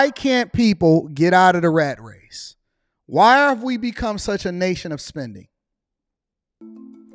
Why can't people get out of the rat race? Why have we become such a nation of spending?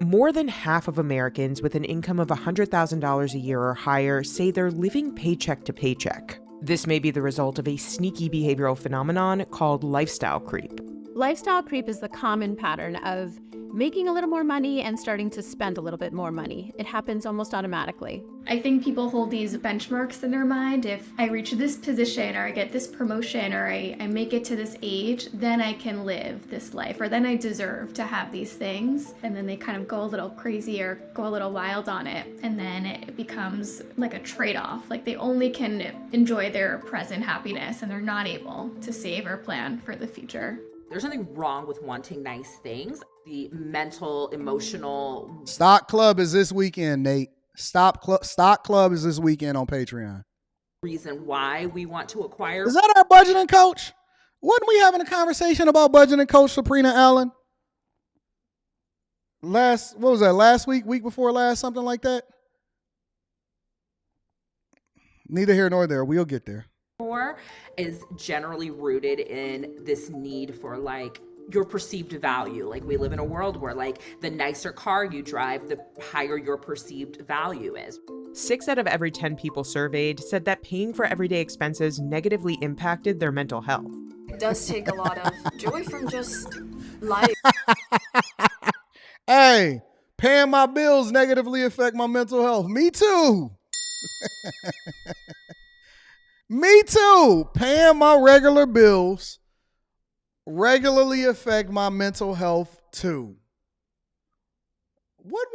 More than half of Americans with an income of $100,000 a year or higher say they're living paycheck to paycheck. This may be the result of a sneaky behavioral phenomenon called lifestyle creep. Lifestyle creep is the common pattern of making a little more money and starting to spend a little bit more money. It happens almost automatically. I think people hold these benchmarks in their mind. If I reach this position or I get this promotion or I make it to this age, then I can live this life, or then I deserve to have these things. And then they kind of go a little crazy or go a little wild on it. And then it becomes like a trade-off. Like they only can enjoy their present happiness and they're not able to save or plan for the future. There's nothing wrong with wanting nice things. The mental, emotional. Stock Club is this weekend, Nate. Stock Club is this weekend on Patreon. Reason why we want to acquire. Is that our budgeting coach? Wasn't we having a conversation about budgeting coach Sabrina Allen? What was that, last week, week before last, something like that? Neither here nor there. We'll get there. Is generally rooted in this need for like your perceived value. Like we live in a world where like the nicer car you drive, the higher your perceived value is. 6 out of every 10 people surveyed said that paying for everyday expenses negatively impacted their mental health. It does take a lot of joy from just life. Hey, paying my bills negatively affect my mental health. Me too. Me too. Paying my regular bills regularly affect my mental health too. What?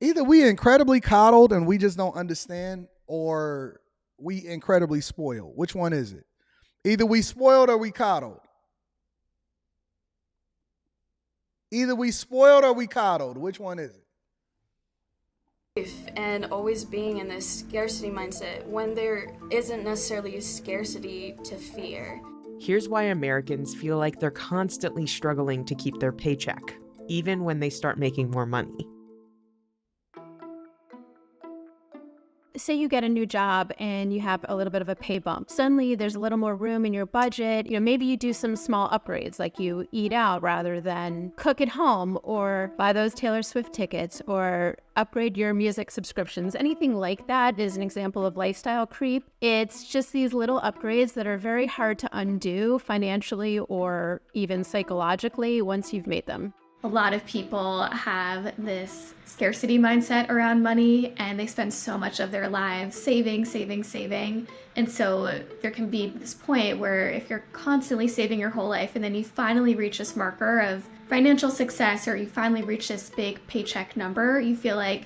Either we incredibly coddled and we just don't understand, or we incredibly spoiled. Which one is it? Either we spoiled or we coddled. Either we spoiled or we coddled. Which one is it? And always being in this scarcity mindset when there isn't necessarily a scarcity to fear. Here's why Americans feel like they're constantly struggling to keep their paycheck, even when they start making more money. Say you get a new job and you have a little bit of a pay bump. Suddenly there's a little more room in your budget. Maybe you do some small upgrades, like you eat out rather than cook at home, or buy those Taylor Swift tickets, or upgrade your music subscriptions. Anything like that is an example of lifestyle creep. It's just these little upgrades that are very hard to undo financially or even psychologically once you've made them. A lot of people have this scarcity mindset around money, and they spend so much of their lives saving. And so there can be this point where if you're constantly saving your whole life and then you finally reach this marker of financial success, or you finally reach this big paycheck number, you feel like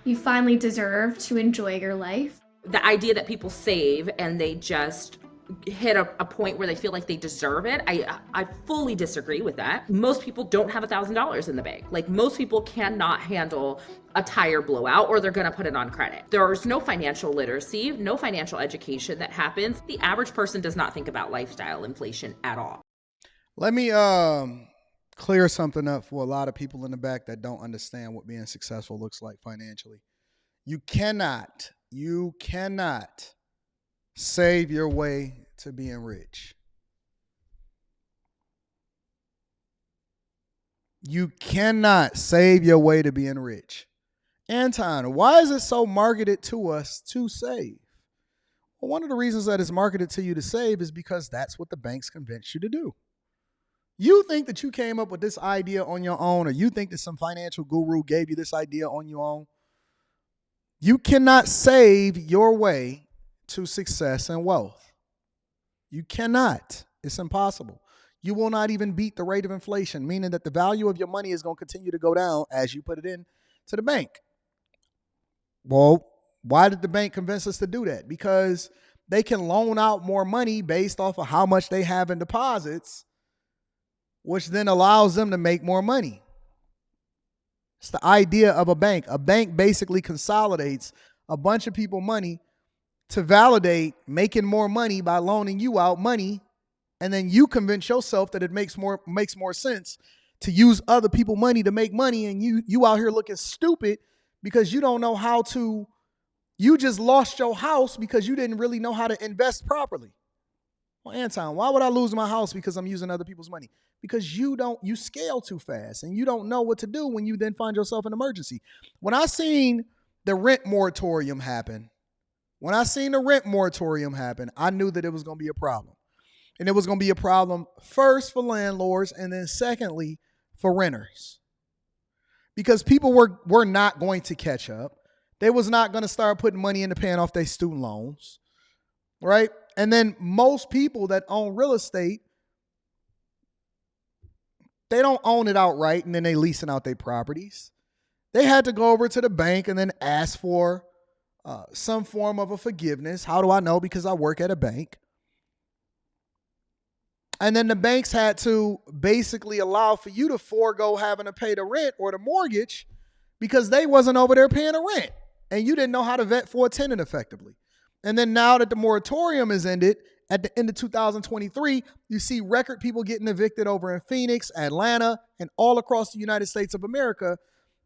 you finally deserve to enjoy your life. The idea that people save and they just hit a point where they feel like they deserve it, I fully disagree with that. Most people don't have $1,000 in the bank. Like most people cannot handle a tire blowout, or they're gonna put it on credit. There's no financial literacy, no financial education that happens. The average person does not think about lifestyle inflation at all. Let me clear something up for a lot of people in the back that don't understand what being successful looks like financially. You cannot save your way to being rich. You cannot save your way to being rich. Anton, why is it so marketed to us to save? Well, one of the reasons that it's marketed to you to save is because that's what the banks convince you to do. You think that you came up with this idea on your own, or you think that some financial guru gave you this idea on your own. You cannot save your way to success and wealth. You cannot. It's impossible. You will not even beat the rate of inflation, meaning that the value of your money is going to continue to go down as you put it in to the bank. Well, why did the bank convince us to do that? Because they can loan out more money based off of how much they have in deposits, which then allows them to make more money. It's the idea of a bank. A bank basically consolidates a bunch of people money to validate making more money by loaning you out money, and then you convince yourself that it makes more sense to use other people's money to make money, and you out here looking stupid because you don't know how to You just lost your house because you didn't really know how to invest properly. Well, Anton, why would I lose my house because I'm using other people's money? Because you scale too fast and you don't know what to do when you then find yourself in an emergency. When I seen the rent moratorium happen, I knew that it was going to be a problem. And it was going to be a problem first for landlords and then secondly for renters. Because people were not going to catch up. They was not going to start putting money into paying off their student loans, right? And then most people that own real estate, they don't own it outright and then they leasing out their properties. They had to go over to the bank and then ask for some form of a forgiveness. How do I know? Because I work at a bank. And then the banks had to basically allow for you to forego having to pay the rent or the mortgage because they wasn't over there paying the rent. And you didn't know how to vet for a tenant effectively. And then now that the moratorium is ended, at the end of 2023, you see record people getting evicted over in Phoenix, Atlanta, and all across the United States of America.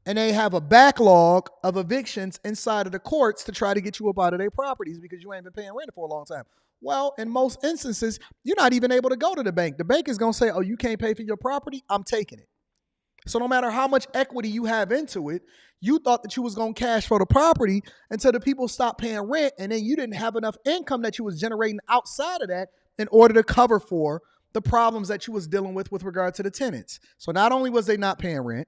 And they have a backlog of evictions inside of the courts to try to get you up out of their properties because you ain't been paying rent for a long time. Well, in most instances, you're not even able to go to the bank. The bank is going to say, oh, you can't pay for your property? I'm taking it. So no matter how much equity you have into it, you thought that you was going to cash for the property until the people stopped paying rent, and then you didn't have enough income that you was generating outside of that in order to cover for the problems that you was dealing with regard to the tenants. So not only was they not paying rent,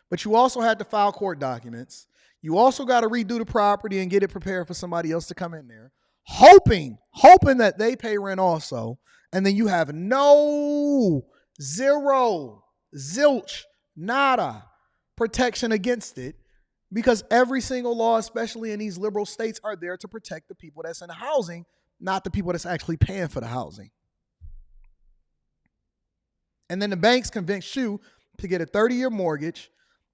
but you also had to file court documents. You also got to redo the property and get it prepared for somebody else to come in there, hoping that they pay rent also, and then you have zero, zilch, nada protection against it because every single law, especially in these liberal states, are there to protect the people that's in the housing, not the people that's actually paying for the housing. And then the banks convince you to get a 30-year mortgage.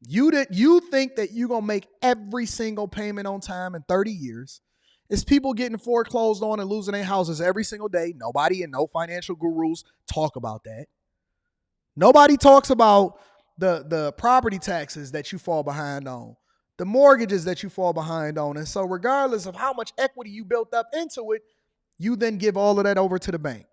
You think that you're going to make every single payment on time in 30 years. It's people getting foreclosed on and losing their houses every single day. Nobody and no financial gurus talk about that. Nobody talks about the property taxes that you fall behind on, the mortgages that you fall behind on. And so regardless of how much equity you built up into it, you then give all of that over to the bank.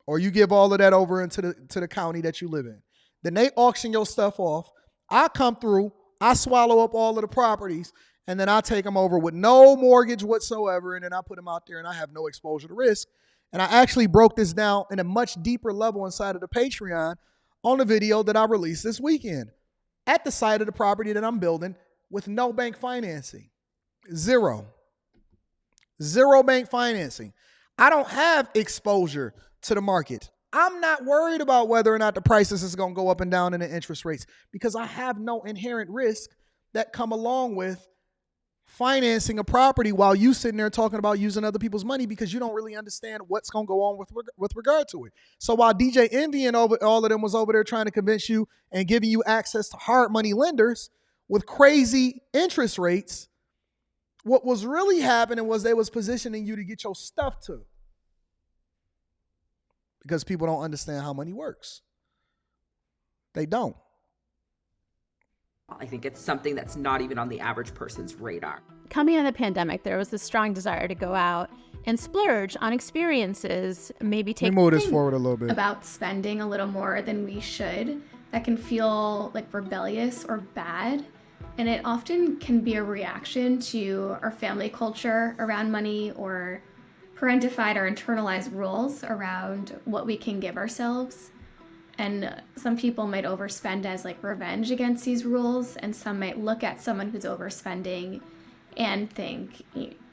Or you give all of that over into the county that you live in. Then they auction your stuff off. I come through, I swallow up all of the properties, and then I take them over with no mortgage whatsoever, and then I put them out there and I have no exposure to risk. And I actually broke this down in a much deeper level inside of the Patreon on a video that I released this weekend at the site of the property that I'm building with no bank financing. Zero bank financing. I don't have exposure to the market. I'm not worried about whether or not the prices is going to go up and down in the interest rates because I have no inherent risk that come along with financing a property while you sitting there talking about using other people's money because you don't really understand what's going to go on with regard to it. So while DJ Envy and all of them was over there trying to convince you and giving you access to hard money lenders with crazy interest rates, what was really happening was they was positioning you to get your stuff to. Because people don't understand how money works. They don't. I think it's something that's not even on the average person's radar. Coming out of the pandemic, there was this strong desire to go out and splurge on experiences, maybe take... Let me move this forward a little bit. About spending a little more than we should, that can feel like rebellious or bad. And it often can be a reaction to our family culture around money or parentified or internalized rules around what we can give ourselves. And some people might overspend as like revenge against these rules, and some might look at someone who's overspending and think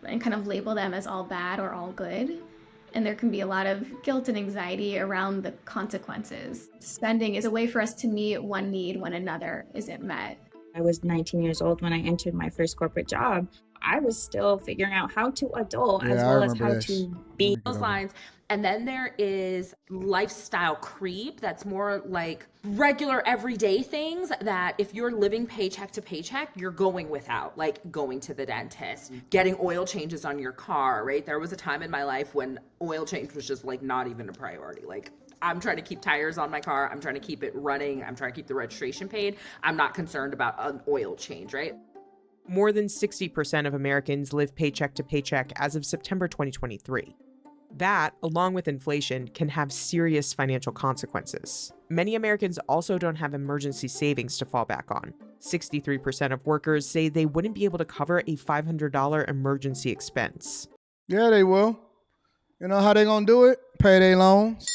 and kind of label them as all bad or all good. And there can be a lot of guilt and anxiety around the consequences. Spending is a way for us to meet one need when another isn't met. I was 19 years old when I entered my first corporate job. I was still figuring out how to adult as well as how to be. Those lines. And then there is lifestyle creep that's more like regular everyday things that if you're living paycheck to paycheck, you're going without, like going to the dentist, getting oil changes on your car, right? There was a time in my life when oil change was just like not even a priority. Like I'm trying to keep tires on my car. I'm trying to keep it running. I'm trying to keep the registration paid. I'm not concerned about an oil change, right? More than 60% of Americans live paycheck to paycheck as of September 2023. That, along with inflation, can have serious financial consequences. Many Americans also don't have emergency savings to fall back on. 63% of workers say they wouldn't be able to cover a $500 emergency expense. Yeah, they will. You know how they're going to do it? Payday loans.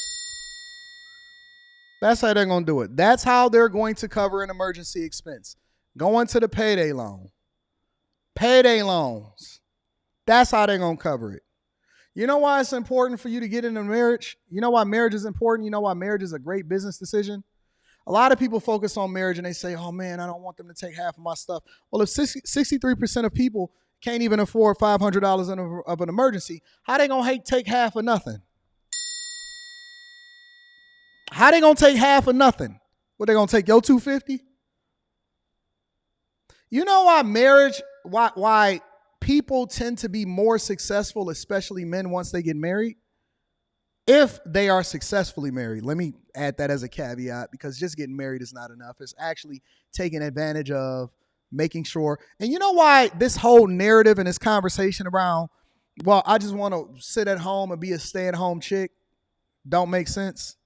That's how they're going to do it. That's how they're going to cover an emergency expense. Going to the payday loan. Payday loans. That's how they're going to cover it. You know why it's important for you to get in a marriage? You know why marriage is important? You know why marriage is a great business decision? A lot of people focus on marriage and they say, oh man, I don't want them to take half of my stuff. Well, if 63% of people can't even afford $500 of an emergency, how they going to take half of nothing? How they going to take half of nothing? What, they going to take your $250? You know why people tend to be more successful, especially men, once they get married? If they are successfully married. Let me add that as a caveat, because just getting married is not enough. It's actually taking advantage of making sure. And you know why this whole narrative and this conversation around, well, I just want to sit at home and be a stay-at-home chick, don't make sense?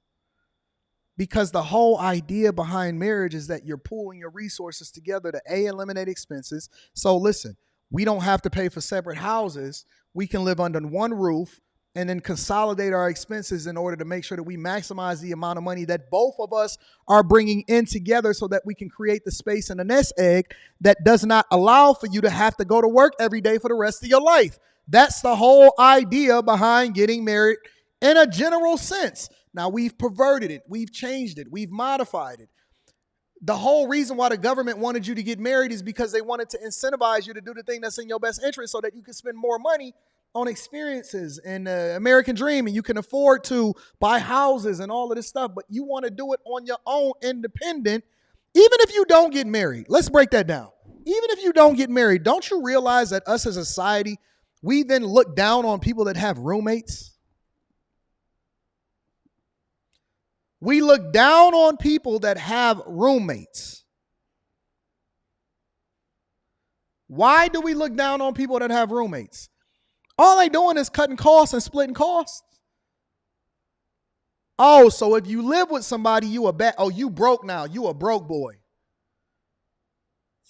Because the whole idea behind marriage is that you're pooling your resources together to eliminate expenses. So listen, we don't have to pay for separate houses. We can live under one roof and then consolidate our expenses in order to make sure that we maximize the amount of money that both of us are bringing in together, so that we can create the space in the nest egg that does not allow for you to have to go to work every day for the rest of your life. That's the whole idea behind getting married in a general sense. Now, we've perverted it. We've changed it. We've modified it. The whole reason why the government wanted you to get married is because they wanted to incentivize you to do the thing that's in your best interest, so that you can spend more money on experiences and the American dream, and you can afford to buy houses and all of this stuff, but you want to do it on your own, independent, even if you don't get married. Let's break that down. Even if you don't get married, don't you realize that us as a society, we then look down on people that have roommates? We look down on people that have roommates. Why do we look down on people that have roommates? All they doing is cutting costs and splitting costs. Oh, so if you live with somebody, you broke now. You a broke boy.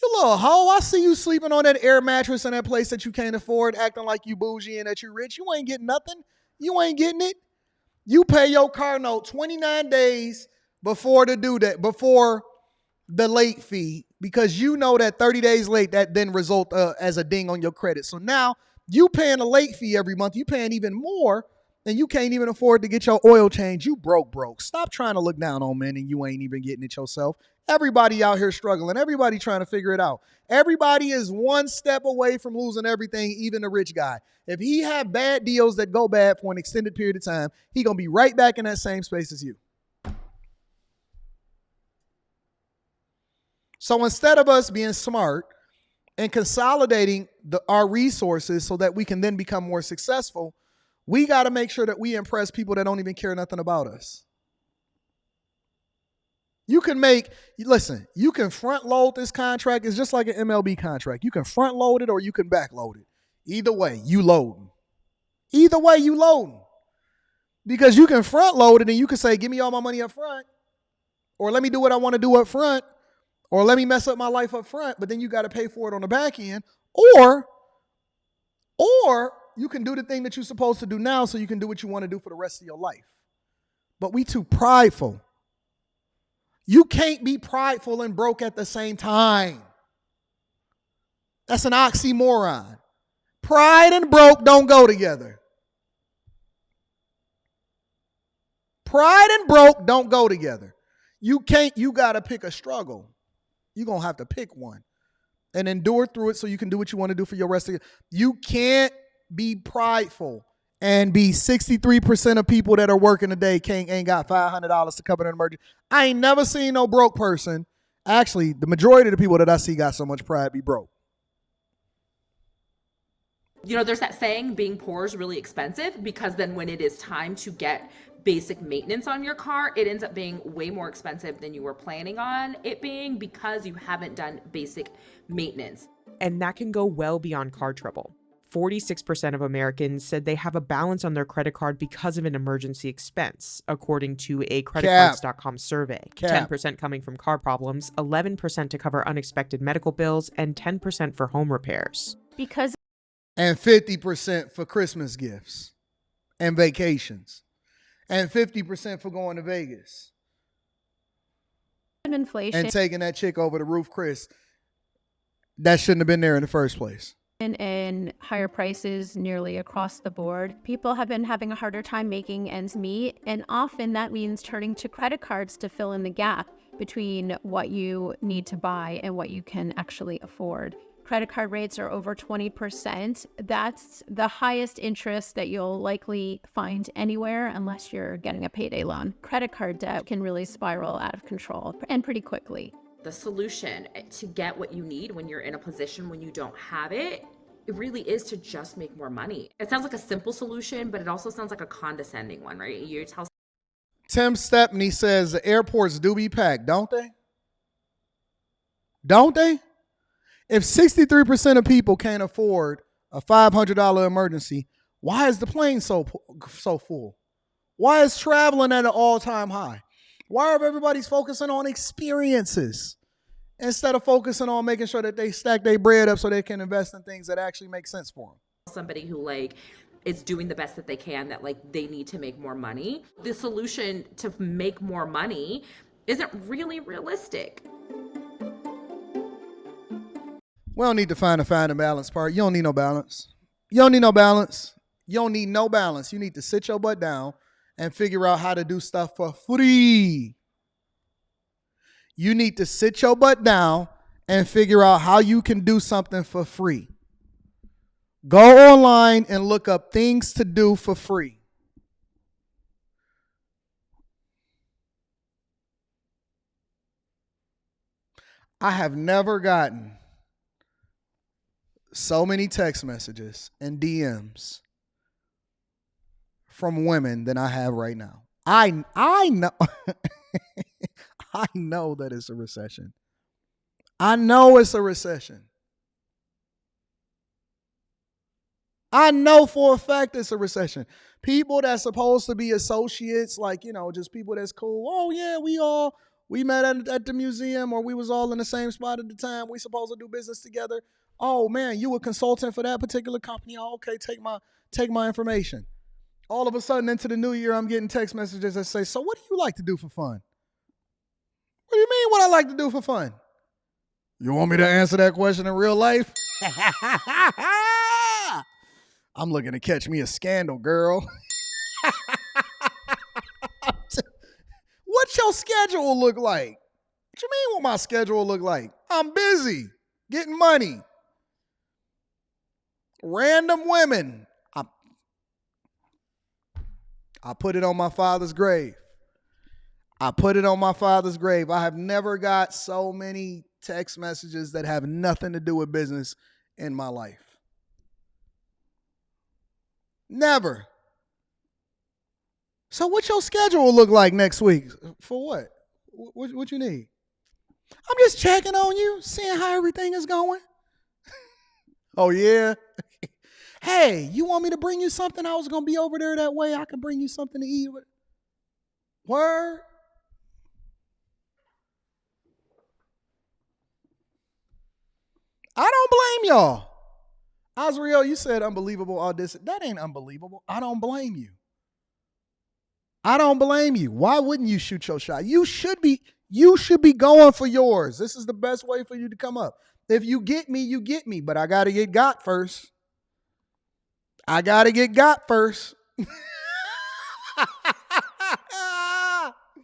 You little hoe, I see you sleeping on that air mattress in that place that you can't afford, acting like you bougie and that you rich. You ain't getting nothing. You ain't getting it. You pay your car note 29 days before the late fee, because you know that 30 days late, that then result as a ding on your credit. So now you paying a late fee every month. You paying even more, and you can't even afford to get your oil change. You broke. Stop trying to look down on men and you ain't even getting it yourself. Everybody out here struggling. Everybody trying to figure it out. Everybody is one step away from losing everything, even the rich guy. If he have bad deals that go bad for an extended period of time, he going to be right back in that same space as you. So instead of us being smart and consolidating our resources so that we can then become more successful, we got to make sure that we impress people that don't even care nothing about us. You can front load this contract. It's just like an MLB contract. You can front load it or you can back load it. Either way, you loading. Because you can front load it and you can say, give me all my money up front, or let me do what I want to do up front, or let me mess up my life up front, but then you got to pay for it on the back end. Or you can do the thing that you're supposed to do now so you can do what you want to do for the rest of your life. But we too prideful. You can't be prideful and broke at the same time. That's an oxymoron. Pride and broke don't go together. Pride and broke don't go together. You got to pick a struggle. You're going to have to pick one and endure through it so you can do what you want to do for your rest of your life. You can't be prideful and be 63% of people that are working today ain't got $500 to cover an emergency. I ain't never seen no broke person. Actually, the majority of the people that I see got so much pride be broke. You know, there's that saying, being poor is really expensive, because then when it is time to get basic maintenance on your car, it ends up being way more expensive than you were planning on it being because you haven't done basic maintenance. And that can go well beyond car trouble. 46% of Americans said they have a balance on their credit card because of an emergency expense, according to a creditcards.com survey. 10% coming from car problems, 11% to cover unexpected medical bills, and 10% for home repairs. And 50% for Christmas gifts and vacations. And 50% for going to Vegas. Inflation. And taking that chick over the roof, Chris. That shouldn't have been there in the first place. And higher prices nearly across the board. People have been having a harder time making ends meet, and often that means turning to credit cards to fill in the gap between what you need to buy and what you can actually afford. Credit card rates are over 20%. That's the highest interest that you'll likely find anywhere unless you're getting a payday loan. Credit card debt can really spiral out of control and pretty quickly. The solution to get what you need when you're in a position when you don't have it, it really is to just make more money. It sounds like a simple solution, but it also sounds like a condescending one, right? You tell Tim Stepney says the airports do be packed, don't they? Don't they? If 63% of people can't afford a $500 emergency, why is the plane so full? Why is traveling at an all-time high? Why are everybody's focusing on experiences instead of focusing on making sure that they stack their bread up so they can invest in things that actually make sense for them? Somebody who is doing the best that they can, that they need to make more money. The solution to make more money isn't really realistic. We don't need to find a balance part. You don't need no balance. You don't need no balance. You don't need no balance. You need to sit your butt down and figure out how to do stuff for free. You need to sit your butt down and figure out how you can do something for free. Go online and look up things to do for free. I have never gotten so many text messages and DMs from women than I have right now. I know I know that it's a recession. I know it's a recession. I know for a fact it's a recession. People that's supposed to be associates, just people that's cool. Oh yeah, we met at the museum, or we was all in the same spot at the time. We supposed to do business together. Oh man, you a consultant for that particular company? Oh, okay, take my information. All of a sudden, into the new year, I'm getting text messages that say, so what do you like to do for fun? What do you mean what I like to do for fun? You want me to answer that question in real life? I'm looking to catch me a scandal, girl. What's your schedule look like? What you mean what my schedule look like? I'm busy getting money. Random women. I put it on my father's grave. I have never got so many text messages that have nothing to do with business in my life. Never. So what's your schedule look like next week? For what? What you need? I'm just checking on you, seeing how everything is going. Oh, yeah? Hey, you want me to bring you something? I was going to be over there that way. I can bring you something to eat. Word? I don't blame y'all. Azriel, you said unbelievable audition. That ain't unbelievable. I don't blame you. Why wouldn't you shoot your shot? You should be going for yours. This is the best way for you to come up. If you get me, you get me. But I got to get got first.